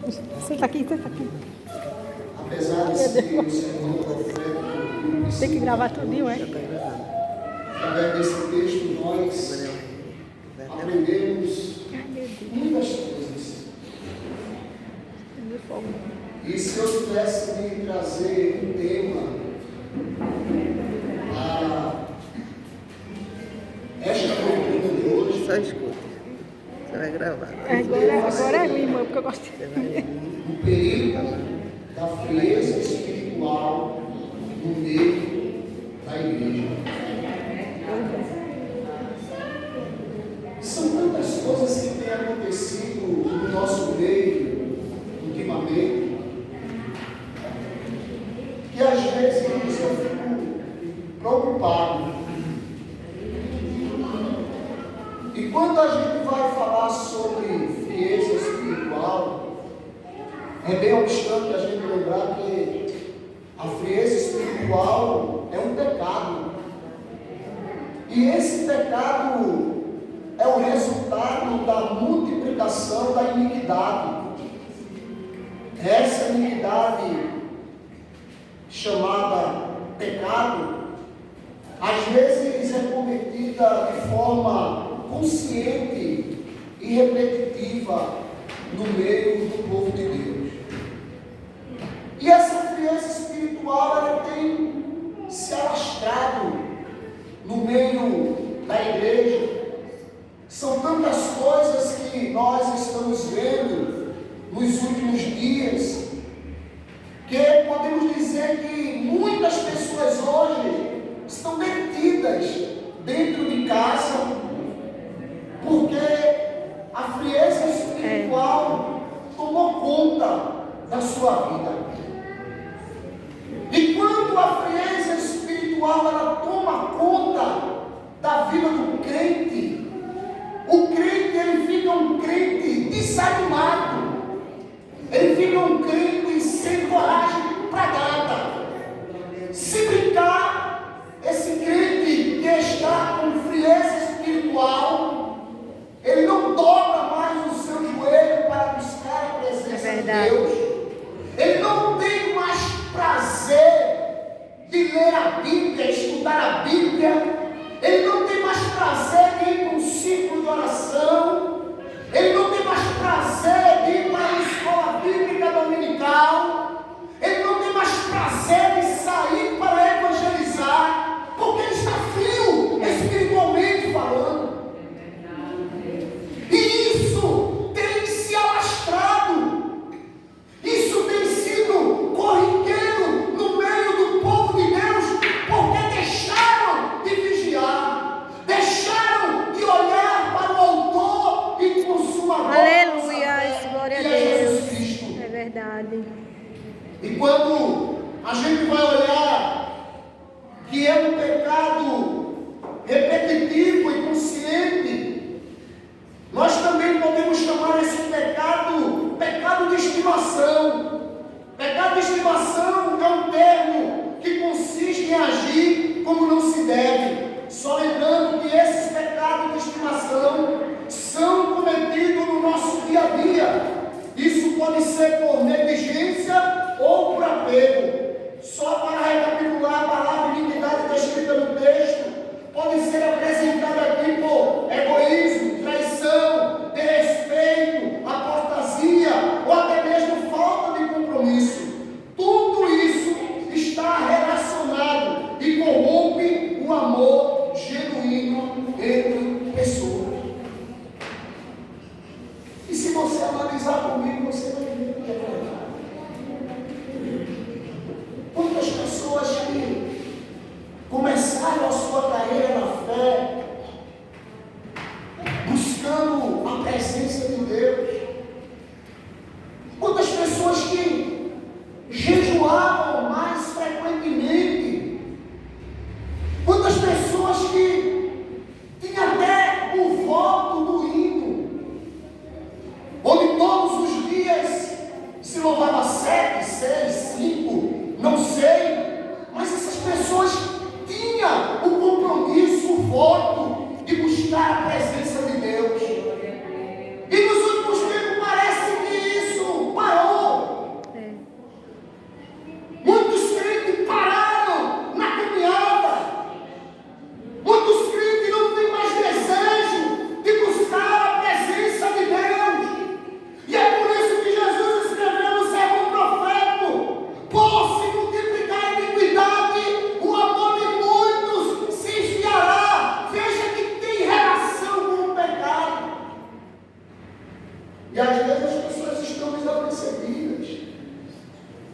Senta aqui, senta aqui. Apesar de ser o Senhor profeta, Tem que gravar tudinho, é? através desse texto nós aprendemos muitas coisas. E se eu tivesse de trazer um tema para esta doutrina de hoje, Só escuta. Você vai gravar. Agora é minha, porque eu gosto de... o perigo da frieza espiritual no meio da igreja. São tantas coisas que têm acontecido no nosso meio ultimamente, que às vezes eu fico preocupado. E quando a gente vai falar sobre frieza espiritual, é bem obstante a gente lembrar que a frieza espiritual é um pecado. E esse pecado é o resultado da multiplicação da iniquidade. Essa iniquidade chamada pecado, às vezes é cometida de forma consciente e repetitiva no meio do povo de Deus. E essa frieza espiritual ela tem se alastrado no meio da igreja. São tantas coisas que nós estamos vendo nos últimos dias, que podemos dizer que muitas pessoas hoje estão detidas dentro de casa, porque a frieza espiritual tomou conta da sua vida. E quando a frieza espiritual ela toma conta da vida do crente, o crente ele fica um crente desanimado, ele fica um crente sem coragem para nada. Se brincar, esse crente que está com frieza espiritual, ele não dobra mais o seu joelho para buscar a presença de Deus. Ele não tem mais prazer de ler a Bíblia, estudar a Bíblia. Ele não tem mais prazer de ir para um círculo de oração. Ele não tem mais prazer de ir para a escola bíblica dominical. Ele não tem mais prazer de sair para evangelizar, porque ele está frio, espiritualmente falando. E isso tem se alastrado. Isso tem sido corriqueiro no meio do povo de Deus, porque deixaram de vigiar, deixaram de olhar para o autor e consumador. Aleluia, glória a que é Deus. Jesus Cristo. É verdade. E quando a gente vai olhar que é um pecado repetitivo e consciente, nós também podemos chamar esse pecado de estimação. Pecado de estimação é um termo que consiste em agir como não se deve. Só lembrando que esses pecados de estimação são cometidos no nosso dia a dia. Isso pode ser por negligência ou por apego. Só para recapitular a palavra iniquidade está escrita no texto, pode ser apresentada aqui por egoísmo, traição, desrespeito, apostasia,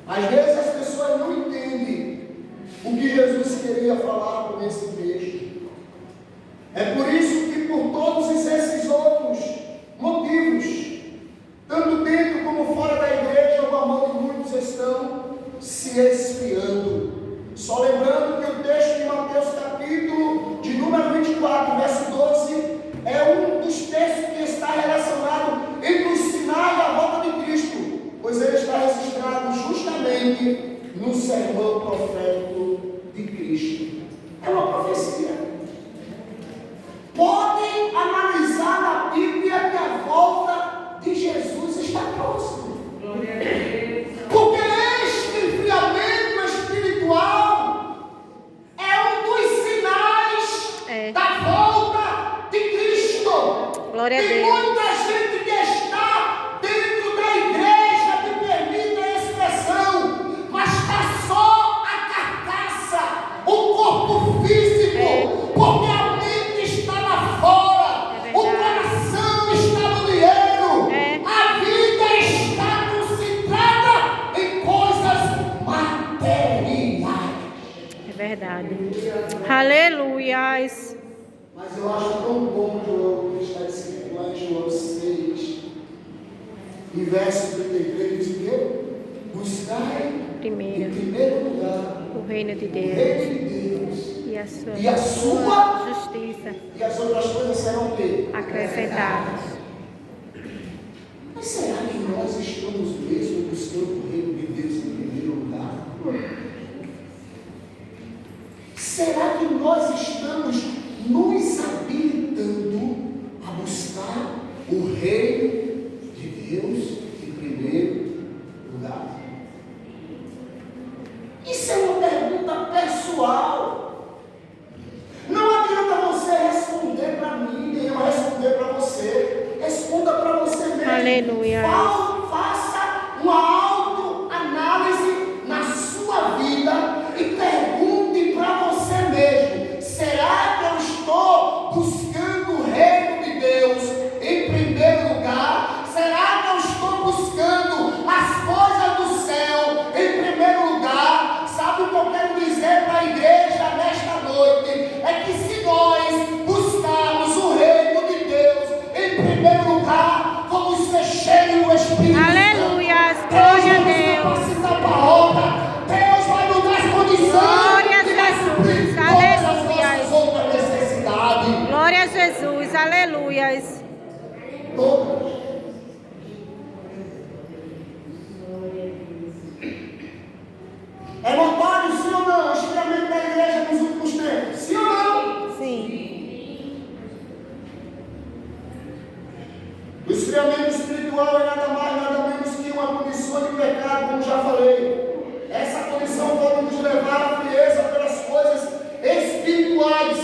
Às vezes as pessoas não entendem o que Jesus queria falar com esse texto. É por isso que por todos esses outros motivos, tanto dentro como fora da igreja, o amor de muitos estão se esfriando. Só lembrando que o texto de Mateus capítulo de número 24, verso 12, é um dos textos que está relacionado entre o sinal e a volta de Cristo, pois ele está registrado justamente no sermão profético de Cristo. É uma profecia. Podem analisar na Bíblia que a volta de Jesus está próxima. Porque este enfriamento espiritual é um dos sinais da volta de Cristo. Glória a Tem Deus. muita gente que está dentro da igreja, que permite a expressão, mas está só a carcaça, o corpo físico, porque a mente está lá fora, o coração está no dinheiro, a vida está concentrada em coisas materiais. É verdade. Aleluias. Mas eu acho tão bom, João, que está escrito lá em João 6, e verso 33, diz o quê? Buscai Primeiro, em primeiro lugar o reino de o Deus reino de Deus, e e a sua justiça e as outras coisas serão o quê? acrescentadas. Mas será que nós estamos mesmo buscando o reino de Deus em primeiro lugar? Será que nós estamos nos habilitando a buscar o reino de Deus em primeiro lugar? Isso é uma pergunta pessoal. Não adianta você responder para mim, nem eu responder para você. Responda para você mesmo. Aleluia. Faça uma autoanálise na sua vida e pergunte para você mesmo: será que eu estou buscando o reino de Deus em primeiro lugar? Será que eu estou buscando as coisas do céu em primeiro lugar? Sabe o que eu quero dizer para a igreja nesta noite? É que se nós buscarmos o reino de Deus em primeiro lugar, vamos ser cheios do Espírito Santo. Aleluia. Glória a Deus. Capacitar para a obra. Deus vai nos dar condições Glória a de Jesus. suprir todas as Aleluia. nossas outras necessidades. Glória a Jesus. Aleluias. Todas. É notório, sim ou não, o esfriamento da igreja nos últimos tempos? Sim ou não? Sim. O esfriamento espiritual é nada mais, nada menos que uma condição de pecado, como já falei. Essa condição pode nos levar à frieza pelas coisas espirituais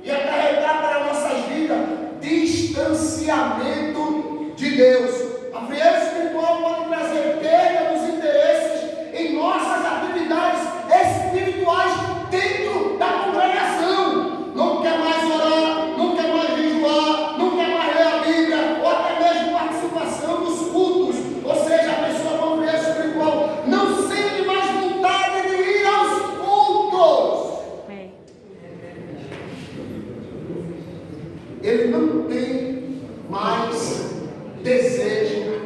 e acarretar para nossas vidas distanciamento de Deus. A frieza espiritual pode trazer perda dos interesses em nossas atividades espirituais dentro da congregação. Não quer mais orar, não quer mais jejuar, não quer mais ler a Bíblia, ou até mesmo participação dos cultos. Ou seja, a pessoa com frieza espiritual não sente mais vontade de ir aos cultos. Ele não tem mais desejo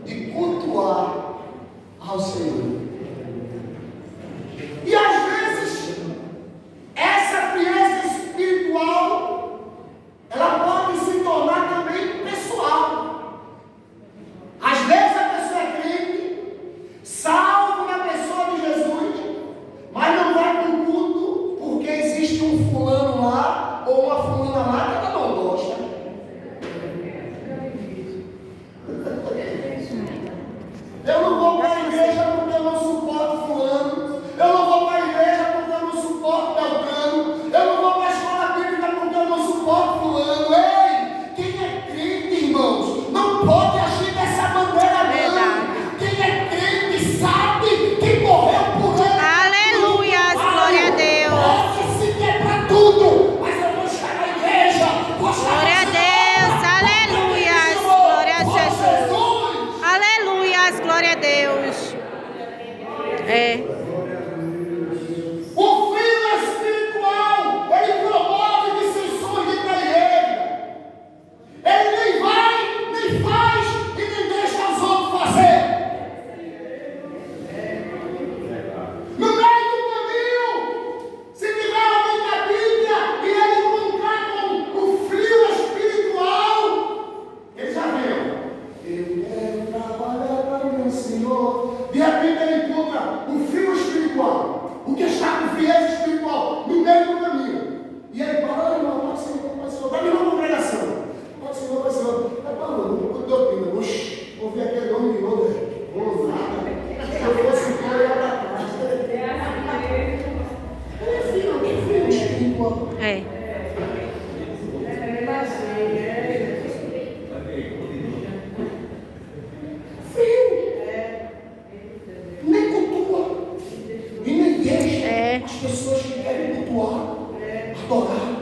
de cultuar ao Senhor. E às vezes, essa frieza espiritual, ela pode se tornar também pessoal. Às vezes a pessoa é crente, salvo na pessoa de Jesus, mas não vai para o culto porque existe um fulano lá ou uma fulana lá que ela não gosta. Eu não vou para a igreja porque eu não suporto fulano. Eu não vou para a igreja porque eu não suporto Beltrano. Eu não vou para a escola bíblica porque eu não suporto fulano. Ei, quem é crente, irmãos, não pode agir dessa maneira não. Quem é crente sabe que morreu por ele. Aleluia. Glória a Deus. Pode se quebrar tudo, mas eu vou estar na igreja. Vou estar Glória a Deus. Aleluia. Glória a Jesus. Aleluia. Glória a Deus. É. O filho espiritual, ele promove dissensões dentro da igreja. Ele nem vai, nem faz e nem deixa os outros fazer. No meio do caminho, se tiver alguém na Bíblia e ele encontrar com o frio espiritual, ele já viu. Eu quero trabalhar para o meu Senhor. De repente ele encontra um frio espiritual, o que está com frieza espiritual no meio do caminho. E ele fala: não, pode ser, está me dando congregação. Pode ser, pode ser. Está falando, eu estou aqui, oxi, ouvi aquele homem de novo. Vou nada. Se eu fosse o cara, eu ia para trás. Ele é frio espiritual. É. Nem cultua e nem deixa É. as pessoas que querem cultuar, adorar,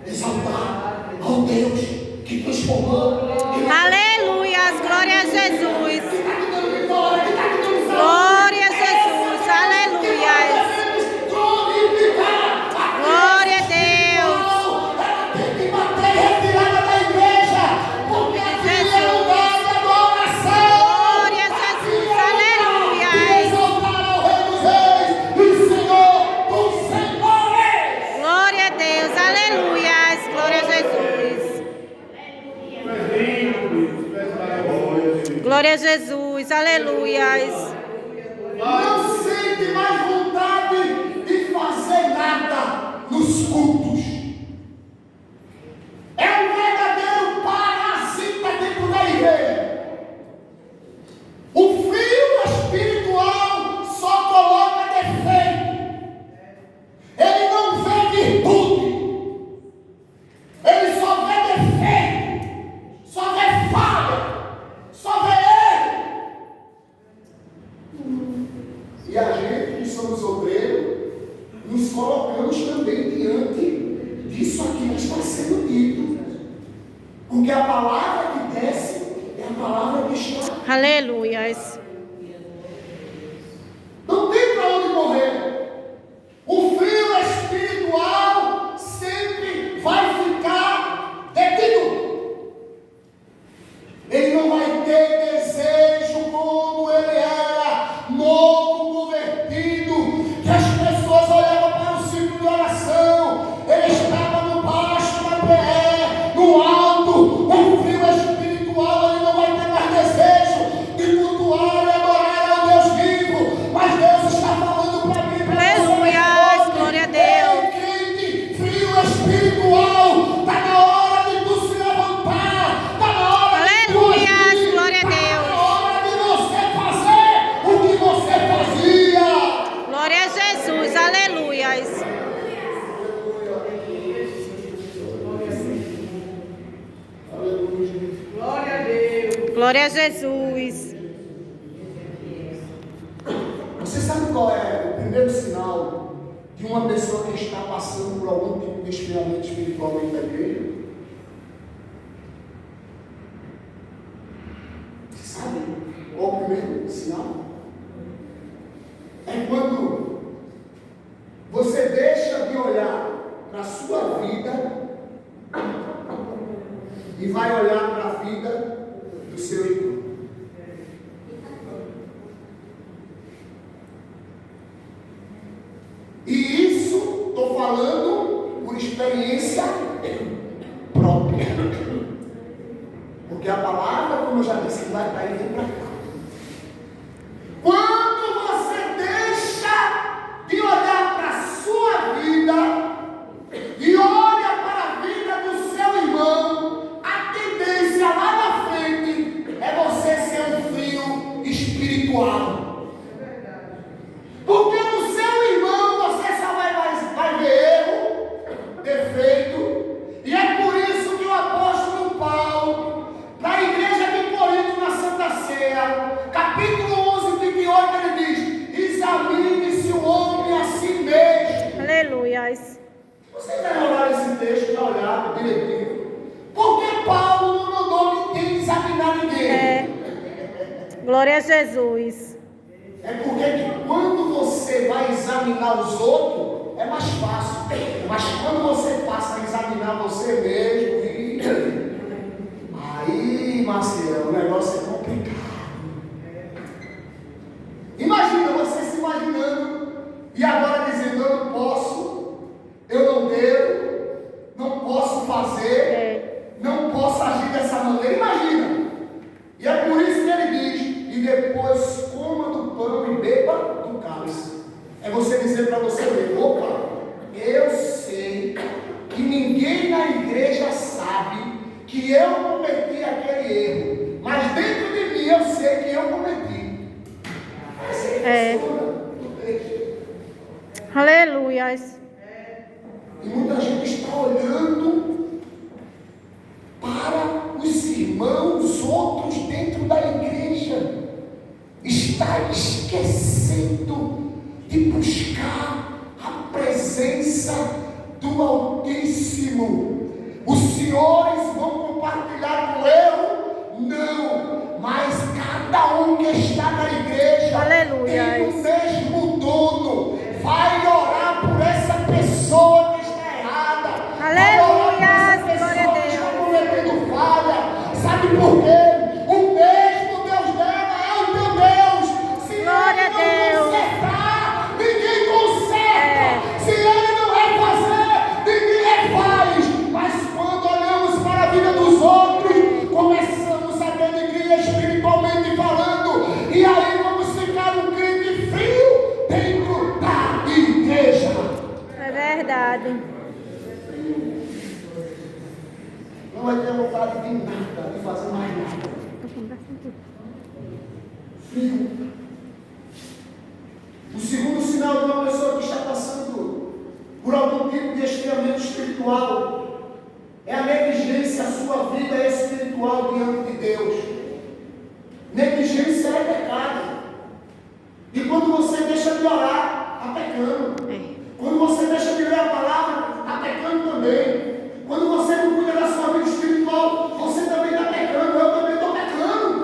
exaltar ao Deus que transformou, que Aleluias, glória a Jesus. está te dando vitória, que está te dando saúde. Glória a Jesus, aleluias. Glorificar a Glória a Deus. ela tem que bater retirada da igreja, porque aqui é lugar de adoração. Glória a Jesus, aleluia. Exaltar ao Rei dos Reis e Senhor dos Senhores. Glória a Deus, aleluias. Glória a Jesus. Glória a Jesus, aleluias. Não sente mais vontade de fazer nada nos cultos. É um verdadeiro parasita dentro da igreja. O frio espiritual só coloca defeito. Ele não vê virtude. Ele só vê defeito. Só vê falha. Só vê erro. E a gente, que somos obreiros, nos colocamos também diante disso aqui que está sendo dito. Porque a palavra que desce é a palavra que está. Aleluias. Não tem para onde correr. O frio espiritual sempre vai ficar detido. Ele não vai ter desejo como ele era, novo, convertido, que as pessoas olhavam para o círculo de oração. Ele estava no baixo, na pé, no alto. O frio espiritual, ele não vai ter mais desejo de cultuar e adorar ao Deus vivo. Mas Deus está falando para mim, para você. Aleluia, glória a Deus. Ei, crente, frio espiritual, está na hora de tu se levantar, está na hora de tu Aleluia, agir, glória a está Deus. na hora de você fazer o que você fazia. Glória a Jesus, aleluias. Glória a Jesus. Você sabe qual é o primeiro sinal de uma pessoa que está passando por algum tipo de esfriamento espiritual dentro da igreja? Você sabe qual é o primeiro sinal? É quando você deixa de olhar para a sua vida e vai olhar para a vida do seu irmão. E isso estou falando por experiência própria. Porque a palavra, como eu já disse, vai para aí e para cá. Quando você deixa de olhar para a sua vida e olha para a vida do seu irmão, a tendência lá na frente é você ser um frio espiritual. Porque no seu irmão você só vai ver erro, defeito. E é por isso que o apóstolo Paulo, para a igreja de Corinto, na Santa Ceia, capítulo 11, 28, ele diz: examine-se o homem a si mesmo. Aleluias. Vocês devem olhar esse texto e olhar direitinho. Porque Paulo não mandou ninguém examinar ninguém. É. Glória a Jesus. É porque que quando você vai examinar os outros, é mais fácil. Mas quando você passa a examinar você mesmo, aí, Marcelo, o negócio é complicado. Imagina você se imaginando e agora dizendo: eu não posso, eu não devo, não posso fazer, não posso agir dessa maneira. Imagina. E é por isso que ele diz: e depois coma do pão e beba do cálice. É você dizer para você mesmo: opa, eu sei que ninguém na igreja sabe que eu cometi aquele erro, mas dentro de mim eu sei que eu cometi. Aleluias. E muita gente está olhando para os irmãos, outros dentro da igreja, está esquecendo de buscar a presença do Altíssimo. Os senhores vão compartilhar com eu? Não, mas cada um que está na igreja, aleluia, tem o mesmo dono, vai orar por essa pessoa que está errada, aleluia, glória a Deus, que está cometendo falha. Sabe por quê? O mesmo Deus dela é o teu Deus. Se glória ele não consertar, ninguém conserta. Se ele não refazer, ninguém refaz. Mas quando olhamos para a vida dos outros, começamos a denegrir espiritualmente falando, e aí vamos ficar um crente frio dentro da igreja. É verdade. Não vai ter vontade de nada, de fazer mais nada. Frio. O segundo sinal de uma pessoa que está passando por algum tipo de esfriamento espiritual é a negligência à sua vida espiritual diante de Deus. Negligência é pecado. E quando você deixa de orar, está pecando. Quando você deixa de ler a palavra, está pecando também. Quando você não cuida da sua vida espiritual, você também está pecando. Eu também estou pecando.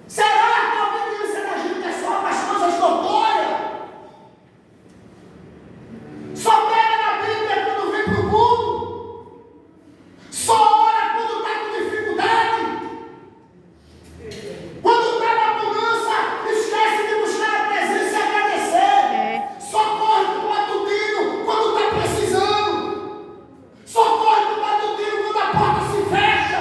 Será que a obediência da gente é só para as coisas notórias? Só pega na Bíblia quando vem para o mundo? Só ora quando está com dificuldade? Quando está na bonança, esquece de buscar a presença e agradecer. Só corre para o matutino quando está precisando. Só corre para o matutino quando a porta se fecha.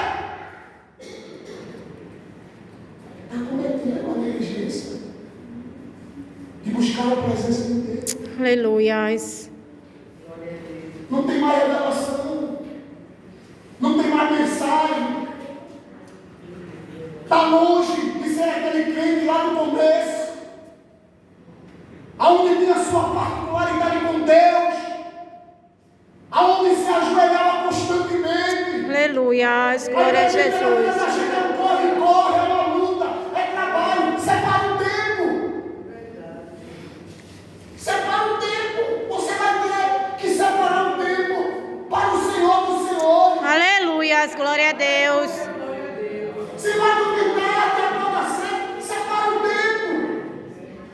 Está cometendo a negligência de buscar a presença de Deus. Aleluias. Não tem mais revelação. Não tem mais mensagem. Está longe de ser aquele crente lá no começo, aonde tinha a sua particularidade com Deus, aonde se ajoelhava constantemente. Aleluias. Glória a Jesus. A gente é um corre, é uma luta, é trabalho. Separa o tempo. Separa o tempo. Você vai ter que separar o tempo para o Senhor dos Senhores. Aleluias. Glória a Deus. Se vai duvidar que é para você, separa o tempo.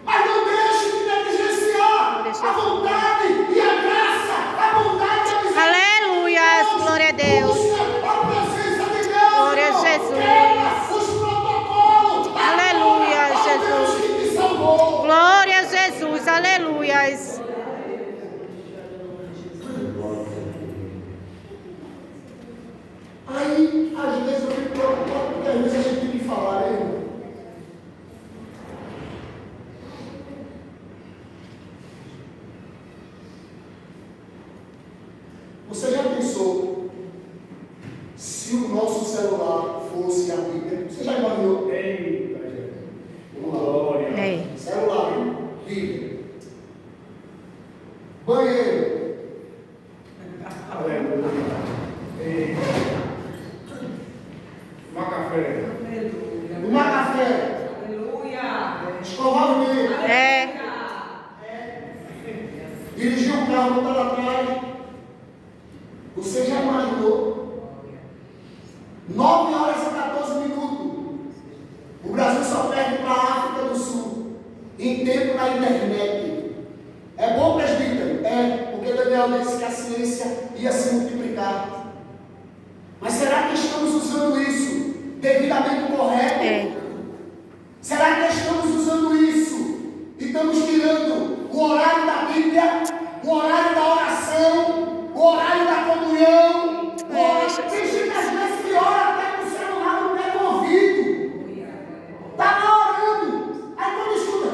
Mas não deixe de negligenciar a vontade e a graça, a bondade e a misericórdia. Aleluias. Glória a Deus. A presença de Deus. Glória a Jesus. Os protocolos. Aleluia, Deus Jesus. que te salvou. Glória a Jesus. Aleluias. Aí, às vezes eu fico preocupado porque às vezes a gente tem que falar, né, irmão? Você já pensou se o nosso celular fosse a Bíblia? Você já imaginou? Eita, gente. Vamos lá. Glória. Celular, Bíblia. Banheiro. Aleluia. Eita. Tomar café. Tomar café. Escovar o dedo. Dirigir um carro, botar atrás. Você já imaginou? 9 horas e 14 minutos. O Brasil só perde para a África do Sul. em tempo na internet. É bom, presbítero? É, porque Daniel disse que a ciência ia se multiplicar. Mas será que estamos usando isso devidamente correto? Será que estamos usando isso e estamos tirando o horário da Bíblia, o horário da oração, o horário da comunhão? Tem gente às vezes que ora até com o celular no pé do ouvido. Está lá orando. Aí quando escuta,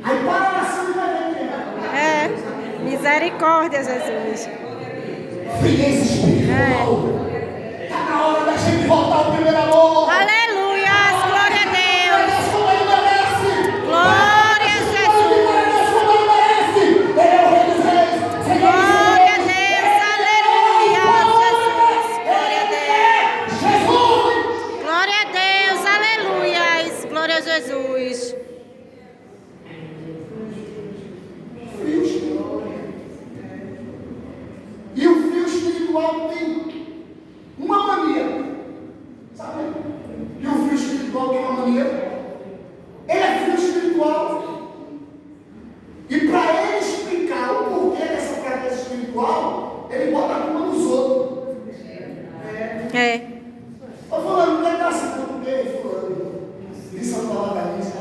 aí para a oração e vai ver. Misericórdia, Jesus. Frieza espiritual. Está na hora da gente voltar ao primeiro amor. Aleluia, glória a Deus. Como ele merece. Glória a Jesus. Como ele merece. Ele é o Rei dos Reis. Senhor dos Glória a Senhores. Deus, aleluia, Jesus. Glória a Deus. Jesus. Glória a Deus, aleluia. Glória a Jesus. Frio espiritual. E o frio espiritual tem uma mania. Sabe? E o frio espiritual tem uma mania. Ele é frio espiritual. E para ele explicar o porquê dessa fraqueza espiritual, ele bota a culpa nos outros. Estou falando, não é graça não, porque fulano. Lição da palavra nisso.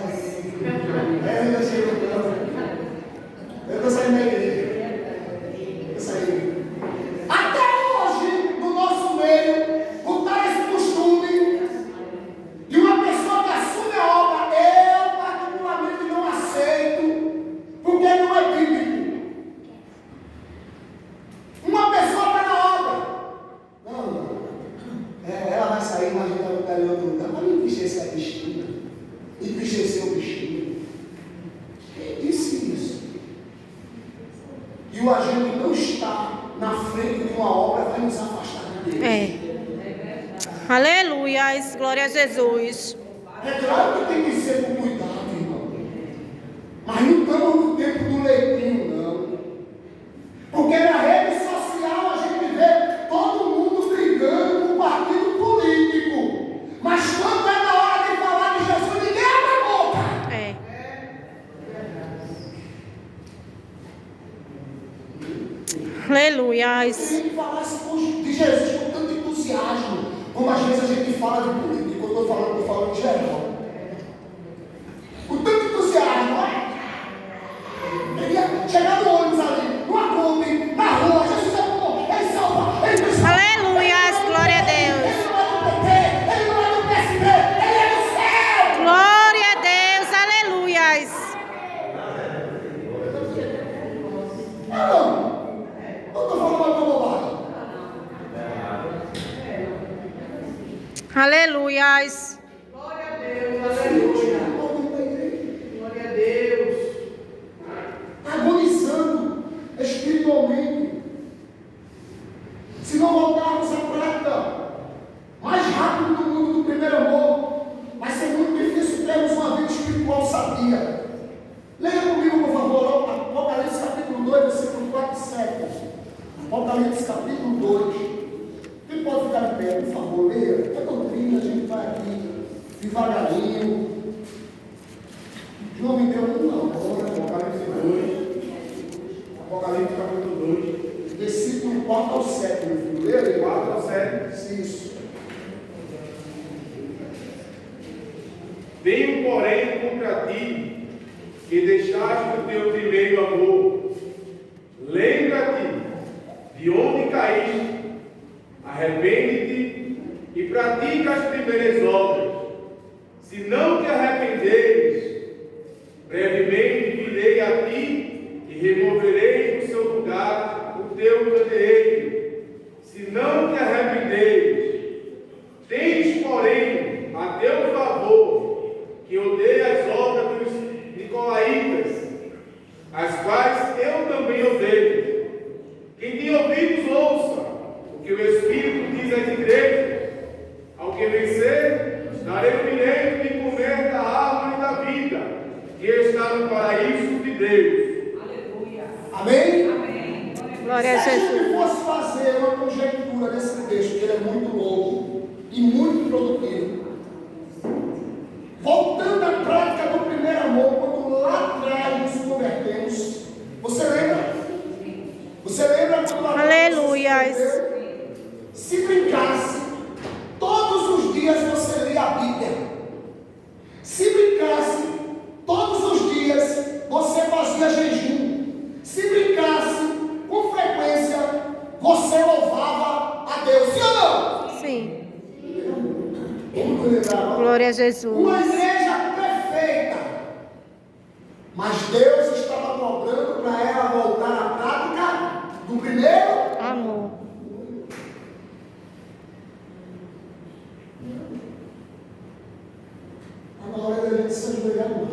Eu estou saindo da igreja. Eu saí. Até hoje, no nosso meio, botar esse costume de uma pessoa que assume a obra, eu particularmente não aceito, porque não é bíblico. Uma pessoa está na obra. Não. Ela vai sair, mas a gente vai botar em outro lugar. Mas não enriquecer essa bichinha. Enriquecer o bichinho. Quem disse isso? E o agente não está na frente de uma obra, vai nos afastar de Deus. Aleluia, glória a Jesus. É claro que tem que ser com cuidado, irmão. Mas não estamos no tempo do leitinho, não. Porque na rede social a gente vê todo mundo brigando com partido político. Mas quando é na hora de falar de Jesus, ninguém abre a boca. Aleluia. Tem que falar de Jesus com tanto entusiasmo, como às vezes a gente fala de política. Eu estou falando de geral. Com tanto entusiasmo. Queria chegar no ônibus ali, numa Kombi, na rua. Jesus é bom, ele salva, ele precisa. Aleluia, glória a Deus. Ele não é do PT, ele não é do PSD, ele é do céu. Glória a Deus, aleluia. Não. Eu estou falando uma bobagem. Aleluia. Glória a Deus. Agonizando espiritualmente. Se não voltarmos à prática mais rápido do mundo do primeiro amor, vai ser muito difícil termos uma vida espiritual sadia. Leia comigo, por favor, Apocalipse capítulo 2, versículo 4 e 7. Apocalipse capítulo 2. Quem pode ficar de pé, por favor, leia. É doutrina, a gente vai aqui devagarinho. João me deu uma hora. Apocalipse 2. Apocalipse capítulo 2. Versículo 4 ao 7, meu filho. Leia aí. 4 ao 7. Isso. Tenho, porém, contra ti, que deixaste o teu primeiro amor. Lembra-te de onde caíste, arrepende-te e pratica as primeiras obras. Se não te arrependeres, brevemente virei a ti e removerei do seu lugar o teu candeeiro. Se não te arrependeres, tens, porém, a teu favor, que odeia as obras dos nicolaítas, as quais eu também odeio. Quem tem ouvidos, ouça o que o Espírito diz às igrejas. Ao que vencer, darei o direito de comer da árvore da vida, que está no paraíso de Deus. Aleluia. Amém? Amém. Glória a Se a gente Jesus. fosse fazer uma conjectura desse texto, que ele é muito longo e muito produtivo, voltando à prática do primeiro amor, Jesus. igreja perfeita. Mas Deus estava cobrando para ela voltar à prática do primeiro. Amor. Está na hora da gente se ajoelhar mais.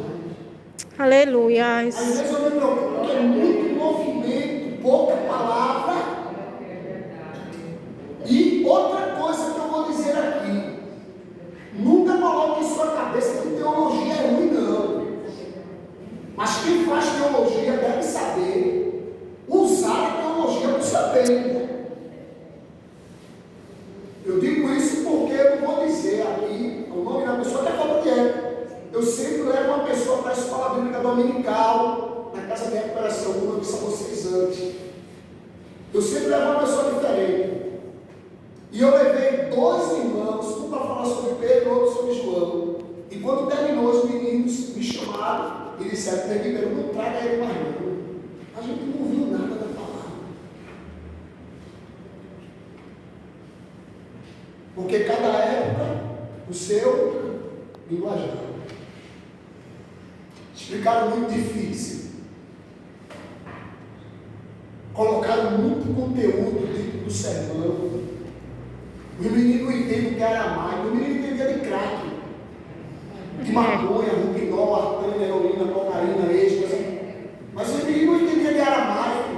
Aleluias. Às vezes eu me preocupo porque é muito movimento, pouca palavra. E outra coisa que eu vou dizer aqui: nunca coloque em sua cabeça que teologia é ruim, não. Mas quem faz teologia deve saber usar a teologia para o seu bem. Eu digo isso porque eu não vou dizer aqui o nome da pessoa que é falta de ética. Eu sempre levo uma pessoa para a escola bíblica dominical, na casa de recuperação, como eu disse a vocês antes. Eu sempre levo uma pessoa diferente. E eu levei 2 irmãos, um para falar sobre Pedro e outro sobre João. E quando terminou, os meninos me chamaram e disseram: Pedro, não traga ele mais não. A gente não ouviu nada da palavra. Porque cada época, o seu linguajar. Explicaram muito difícil. Colocaram muito conteúdo dentro do sermão. O menino não entende o que era mais. O menino entendia de crack, de maconha, rubinol, artana, heroína, cocaína, êxtase. Mas o menino não entendia de aramaico,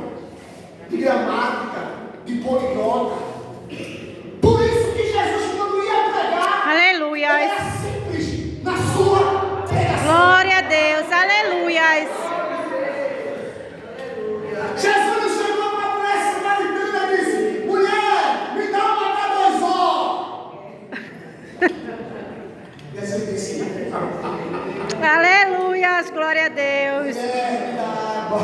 de gramática, de poliglota. Por isso que Jesus, quando ia pregar, Aleluias. era simples na sua pregação. Glória a Deus. Aleluias. Jesus não chegou para a mulher samaritana e disse: mulher, me dá uma H2O. Jesus disse: Aleluias. Glória a Deus. me dá água.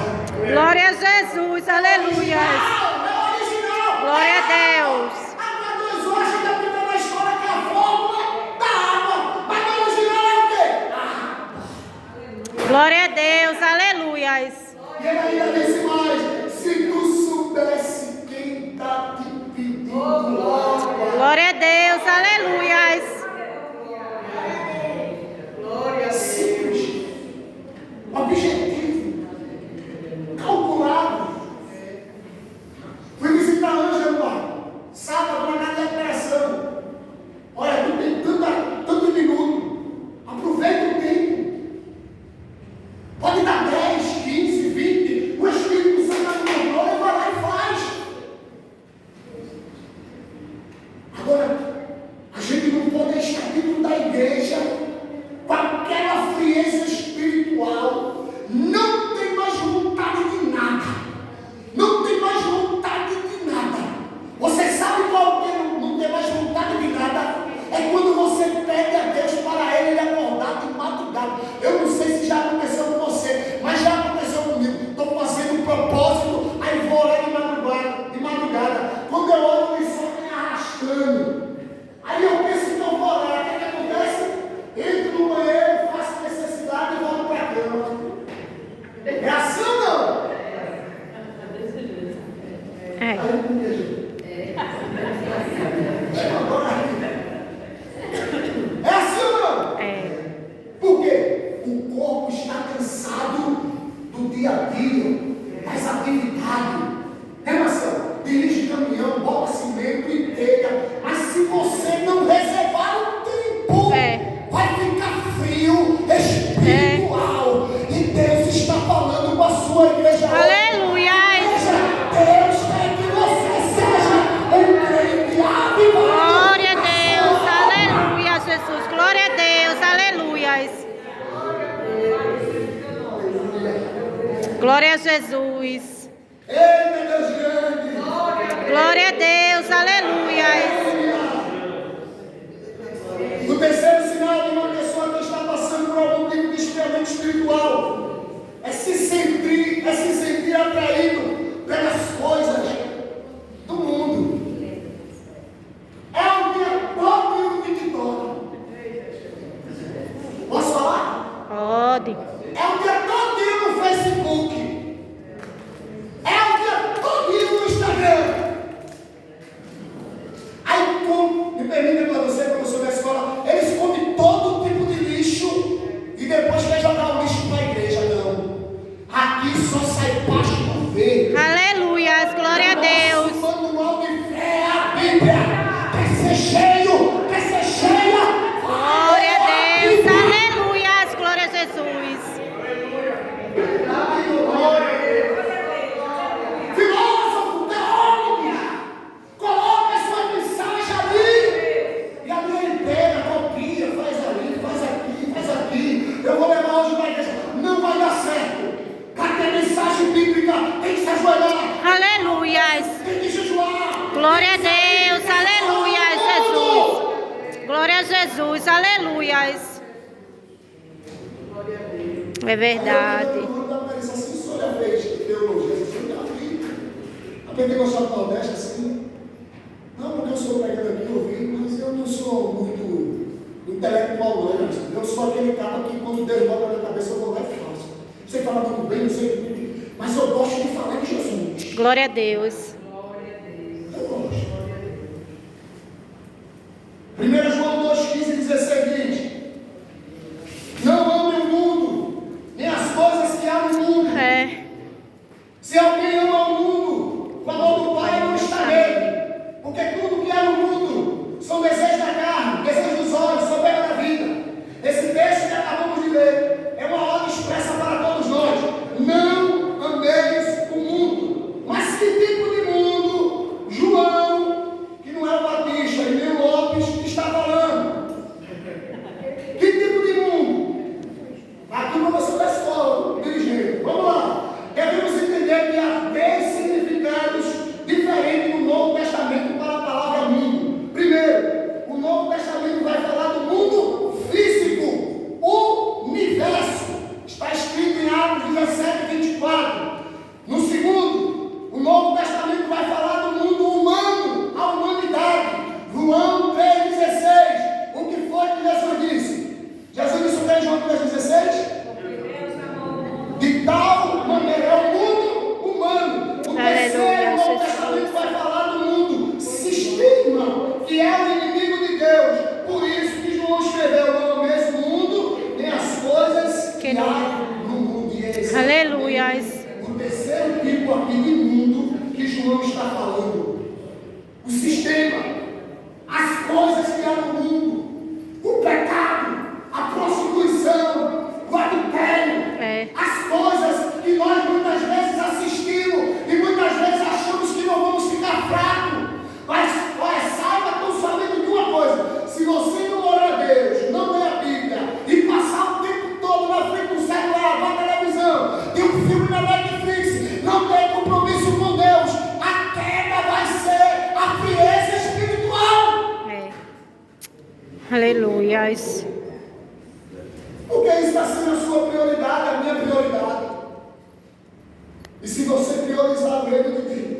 Glória a Jesus. Aleluias. Não é original. Glória a Deus. H2O, a gente aprendeu na escola que é a fórmula da água. Mas no original é o quê? Glória a Deus. Aleluias. E ele ainda disse mais: se tu soubesse quem está te pedindo água. Glória a Deus. Aleluias. Simples, objetivo, calculado. Fui visitar a Ângela sábado na casa de recuperação. Olha, tu tem tanto minuto. Aproveita o tempo. Pode dar 10, 15, 20. O Espírito Santo está no controle, vai lá e faz. Agora, a gente não pode estar dentro da igreja com aquela frieza espiritual. Não tem mais vontade de nada. Não tem mais vontade de nada. Você sabe qual que não tem mais vontade de nada? É quando você pede a Deus para ele acordar de madrugada. Eu não sei se já aconteceu com você, mas já aconteceu comigo. Estou fazendo um propósito, aí vou orar de madrugada. Quando eu olho, o sol me arrastando. Aí eu penso que eu vou orar. O que acontece? Entro no banheiro, faço necessidade e volto para a cama. É assim ou não? É. É assim ou não? É. Por quê? O corpo está cansado do dia a dia, das atividades. Né, Marcelo? Dirige caminhão, bota cimento e telha. Mas se você não reservar o tempo, vai ficar frio, espiritual. E Deus está falando com a sua igreja. Aleluia. Deus quer que você seja um crente avivado. Glória a Deus. Aleluia, Jesus. Glória a Deus. Aleluias. Glória a Jesus. Eita, Deus grande. Glória a Deus. Aleluias. O terceiro sinal de uma pessoa que está passando por algum tipo de esfriamento espiritual é se sentir atraído pelas coisas do mundo. É o dia todo no TikTok. Posso falar? Pode. É o dia todo no Facebook. É o dia todo no Instagram. Aí, me permita para você, professor da escola, eles comem todo tipo Jesus, aleluias. É verdade. Assim, o senhor já fez teologia, o senhor já viu. A Pentecostal do Nordeste, assim. Não, porque eu sou pregando aqui, eu ouvi, mas eu não sou muito intelectual, não. Eu sou aquele cara que, quando Deus bota na minha cabeça, eu vou lá e faço. Você fala muito bem, não sei, mas eu gosto de falar de Jesus. Glória a Deus. Eu gosto. 1 João 2,15 diz o seguinte: não amem o mundo, nem as coisas que há no mundo. Se alguém ama o mundo, o amor do Pai não está nele. Porque tudo que há no mundo são desejos da carne, desejos dos olhos, soberba da vida. Esse texto que acabamos de ler é uma ordem expressa para todos nós. Não ameis o mundo. Mas que tipo de mundo João, que não é o Batista e nem o Lopes, está falando? Que tipo de mundo? Aqui para você da escola, dirigente. Vamos lá. Devemos entender que há 10 significados diferentes no Novo Testamento para a palavra mundo. Primeiro, o Novo Testamento vai falar do mundo físico, o universo. Está escrito em Atos 17:24. No segundo, o Novo Testamento vai falar do mundo humano, a humanidade. João 3,16. O que foi que Jesus disse? Jesus disse o que em João 3,16? De tal maneira é o mundo humano. O terceiro Novo Testamento vai falar do mundo sistema, que é o inimigo de Deus. Por isso que João escreveu: não ameis o mundo, nem as coisas que há no mundo. E esse Aleluias. o terceiro tipo aqui de mundo que João está falando. O sistema, as coisas que há no mundo, o pecado, a prostituição, o adultério, as coisas que nós muitas vezes assistimos e muitas vezes achamos que não vamos ficar fracos. Mas saiba tão somente de uma coisa: se você não orar a Deus, não ler a Bíblia e passar o tempo todo na frente do celular, na televisão, e um filme na Netflix, não tem compromisso com Deus, a queda vai ser a frieza espiritual. Aleluias. Porque isso está sendo a sua prioridade, a minha prioridade. E se você priorizar o reino de Deus,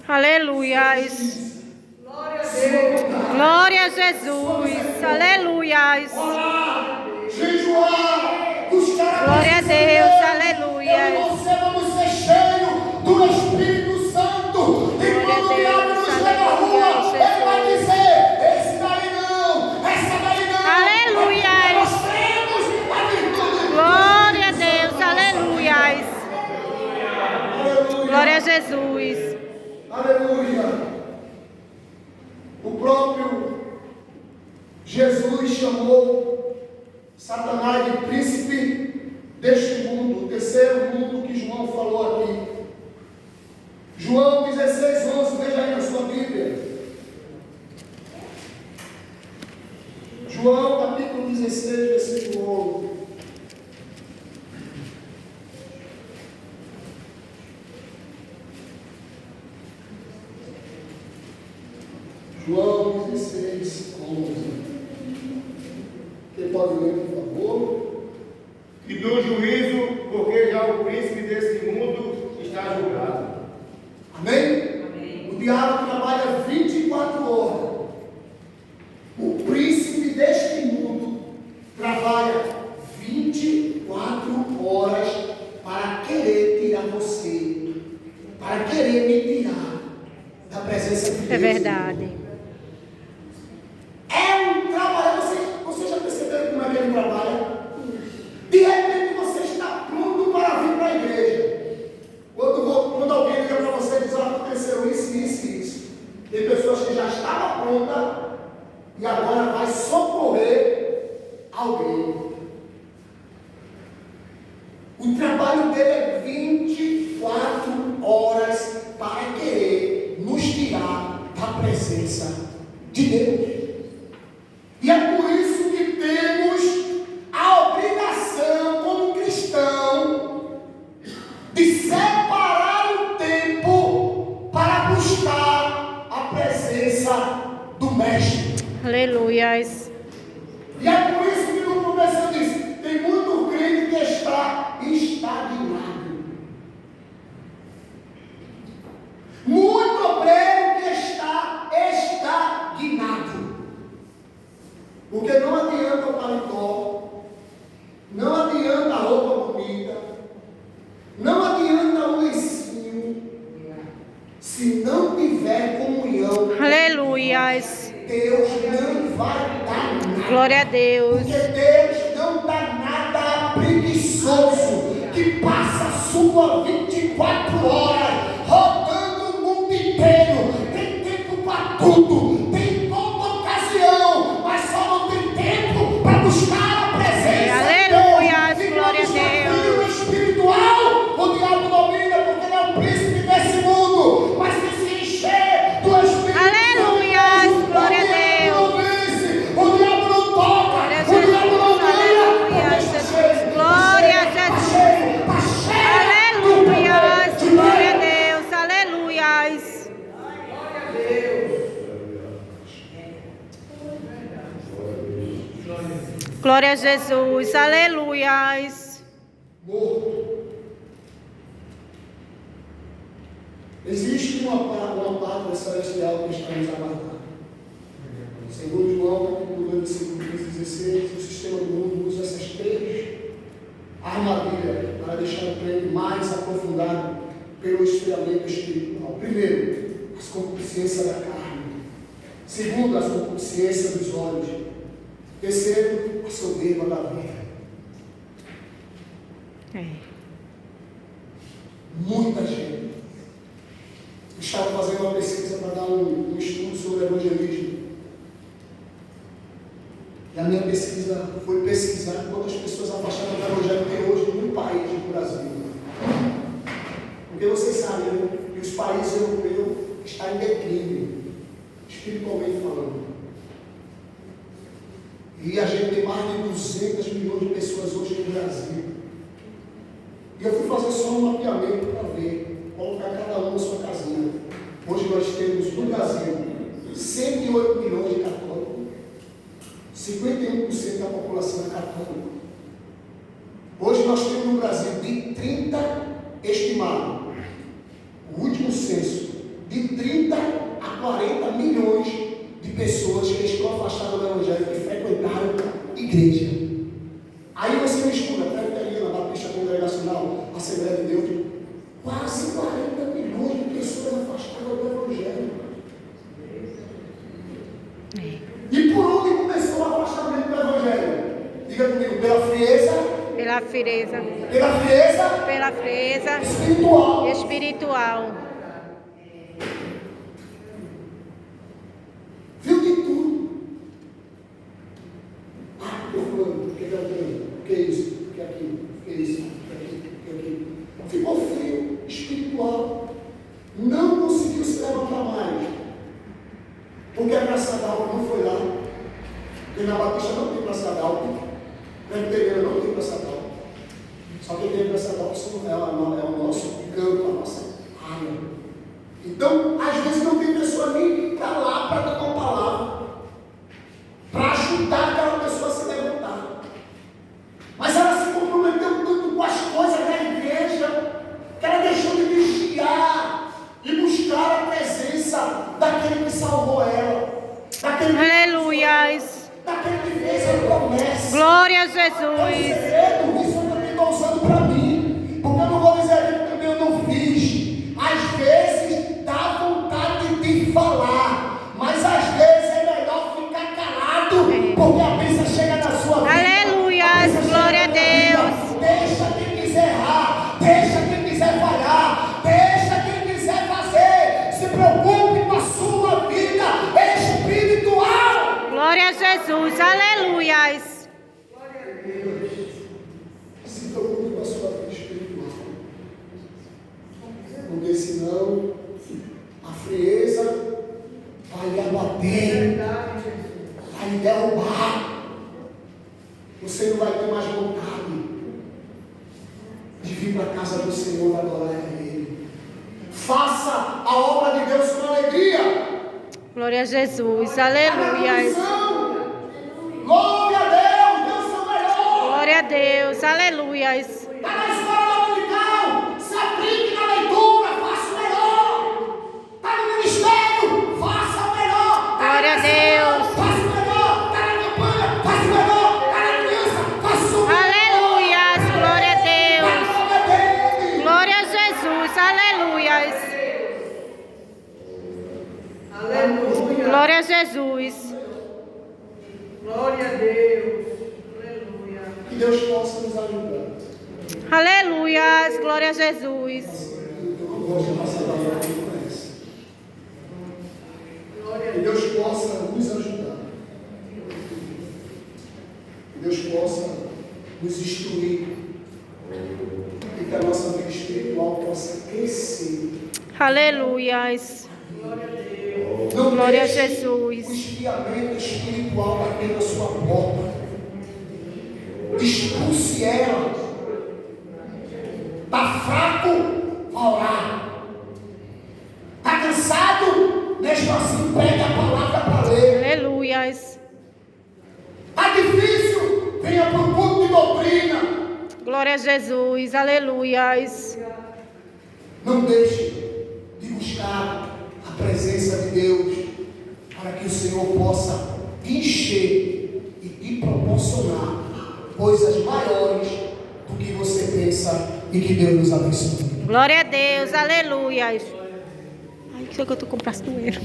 Aleluias. Glória a Jesus. Aleluias. orar, jejuar, buscar Glória a Deus. Aleluias. Eu e você vamos ser cheios do Espírito Santo. E quando o diabo nos vê na rua, ele vai dizer: esse daí não, essa daí não. Aleluias. Nós temos a virtude de Glória a Deus. Aleluias. Aleluia. Glória a Jesus. Aleluia. O próprio Jesus chamou Satanás de príncipe deste mundo, o terceiro mundo que João falou aqui. João 16:11, veja aí na sua Bíblia. João capítulo 16, versículo 11. João 16, 11. Quem pode ler, por favor? E do juízo, porque já o príncipe desse mundo está julgado. Amém? Amém. O diabo trabalha 24 horas. O príncipe deste mundo trabalha 24 horas para querer tirar você, para querer me tirar da presença de Deus. É verdade. É um trabalho. Você já percebeu como é que ele trabalha? De repente você está pronto para vir para a igreja. Quando alguém liga para você e diz: aconteceu isso, isso e isso. Tem pessoas que já estavam prontas e agora vai socorrer alguém. O trabalho dele é 24 horas para querer nos tirar da presença de Deus. E é por isso que temos a obrigação, como cristão, de separar o tempo para buscar a presença do Mestre. Aleluias. Glória a Deus. Porque Deus não dá nada a preguiçoso que passa a sua 24 horas rodando o mundo inteiro. Tem tempo para tudo, tem toda ocasião, mas só não tem tempo para buscar a presença de Deus. E Glória a quando está Deus. frio espiritual, o diabo domina, porque ele é o príncipe desse mundo. Mas se encher do Espírito Aleluia, Santo, glória a o diabo não vence, o diabo não toca, Glória a o diabo não Jesus, ganha. aleluia, Porque Jesus. está cheio, Glória a está Jesus. cheio, está cheio. Aleluia, glória a Deus, aleluia. Glória a Jesus, aleluia. Morto. Existe uma pátria celestial que está nos aguardando. Segundo João, capítulo 2, versículo 15 e 16, o sistema do mundo usa essas três armadilhas para deixar o crente mais aprofundado pelo esfriamento espiritual. Primeiro, as concupiscências da carne. Segundo, as concupiscências dos olhos. Terceiro, a soberba da vida. Muita gente. Eu estava fazendo uma pesquisa para dar um estudo sobre evangelismo. E a minha pesquisa foi pesquisar quantas pessoas afastadas do evangelho tem hoje no país do Brasil. Porque vocês sabem, né, que os países europeus estão em declínio, espiritualmente falando. E a gente tem mais de 200 milhões de pessoas hoje no Brasil. E eu fui fazer só um mapeamento para ver, colocar cada um na sua casinha. Hoje nós temos no Brasil 108 milhões de católicos, 51% da população é católica. Hoje nós temos no Brasil de 30 estimados, o último censo, de 30 a 40 milhões de pessoas que estão afastadas do Evangelho, que frequentaram igreja. Aí você mistura presbiteriana, batista congregacional, Assembleia de Deus, quase 40 milhões de pessoas afastadas do Evangelho. E por onde começou o afastamento do Evangelho? Diga comigo, pela frieza. Pela frieza. Pela frieza. Pela frieza Espiritual. espiritual. Viu de tudo. Ah, estou falando, o que é aquilo? O que é isso? O que é aquilo? O que é isso? O que é aquilo? O que é aquilo? Ficou frio, espiritual. Não conseguiu se levantar mais. Porque a graça d'alma não foi lá. Porque na Batista não tem graça d'alma. Na Presbiteriana não tem graça d'alma. Só que tem graça d'alma é o nosso campo, a nossa área. Então, às vezes não tem pessoa nem para lá para dar uma palavra, para ajudar aquela pessoa a se levantar. Mas ela se comprometeu tanto com as coisas da igreja, que ela deixou de vigiar e buscar a presença daquele que salvou ela, daquele que fez a promessa. Glória a É um Jesus. segredo, isso eu também estou usando para mim, porque eu não vou dizer que também eu não fiz. Às vezes dá vontade de falar, mas às vezes é melhor ficar calado, porque a bênção chega na sua vida. Aleluia, glória a Deus. Deixa quem quiser errar, deixa quem quiser falhar, deixa quem quiser fazer. Se preocupe com a sua vida espiritual. Glória a Jesus, aleluia. Se preocupe com a sua vida espiritual. Porque senão a frieza vai lhe abater, vai lhe derrubar. Você não vai ter mais vontade de vir para a casa do Senhor adorar a Ele. Faça a obra de Deus com alegria. Glória a Jesus, aleluia. Glória a Deus, Deus é o melhor. Glória a Deus, aleluia. Está na escola dominical, se aplique na leitura, faça o melhor. Está no ministério, faça o melhor. Glória a Deus. Faça o melhor. Está na campanha, faça o melhor. Está na criança, faça o melhor. Aleluia, glória a Deus. Para a glória dele. Glória a Jesus, aleluia. Aleluia. Glória a Jesus. Glória a Deus. Deus possa nos ajudar. Aleluias, glória a Jesus. Eu não gosto de passar da hora que conhece. Que Deus possa nos ajudar. Que Deus possa nos instruir. E que a nossa vida espiritual possa crescer. Aleluias. Não Glória a deixe Jesus. o esfriamento espiritual bater na sua porta. Expulse ela. Está fraco? Vá orar. Está cansado? Mesmo assim, pegue a palavra para ler. Aleluias. Está difícil? Venha para o culto de doutrina. Glória a Jesus. Aleluias. Não deixe de buscar a presença de Deus para que o Senhor possa te encher e te proporcionar coisas maiores do que você pensa e que Deus nos abençoe. Glória a Deus. Aleluias. Ai, que eu tô com o braço doendo.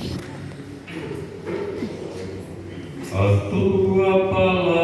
A tua palavra